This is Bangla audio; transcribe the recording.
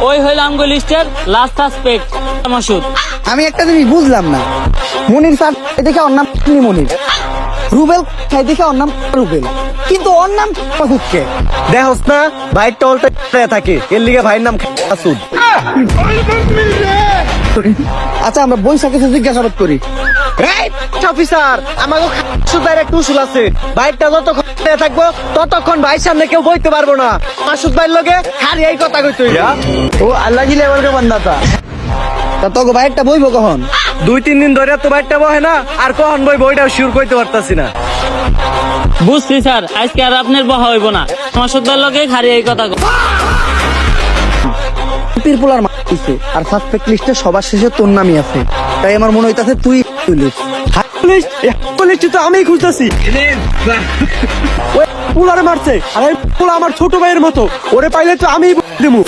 ওই হইল আমগো লিস্টের লাস্ট সাসপেক্ট মাসুদ। আমি একটা জিনিস বুঝলাম না, মনির স্যার দেখে ওর নাম মনির, রুবেল খাই দেখে ওর নাম রুবেল, কিন্তু ওর নাম মাসুদকে। দেখোস না ভাইয়ের টলটা থাকে, এর লিগে ভাইয়ের নাম মাসুদ। আচ্ছা আমরা বৈশাখে জিজ্ঞাসাবাদ করি। অফিসার আমাকে সুদার একটা উসুল আছে, ভাইটা যতক্ষণ থাকবো ততক্ষণ ভাইয়ের সামনে কেউ বইতে পারবো না। মাসুদ ভাইয়ের লগে খালি এই কথা কইতে হইবে। ও আল্লাহ কি লেভেলকে বান্দাতা, তা তোকে ভাইয়েরটা বইবো কখন? 2-3 দিন ধরে তো ভাইটা বহে না, আর কখন বই বইটাও শিওর কইতে পারতাছি না। বুঝছি স্যার, আজকে আর আপনার বহা হইব না, মাসুদ ভাইয়ের লগে খালি এই কথা পিরপুলার মারছে, আর সাসপেক্ট লিস্টে সবার শেষে তোর নামই আছে, তাই আমার মনে হইতাছে তুই তুলিস। পুলিশ তো আমিই খুঁজতেছি। ওই পুলারে মারছে, আর এই পুলা আমার ছোট ভাইয়ের মতো, ওরে পাইলে তো আমিই দিমু।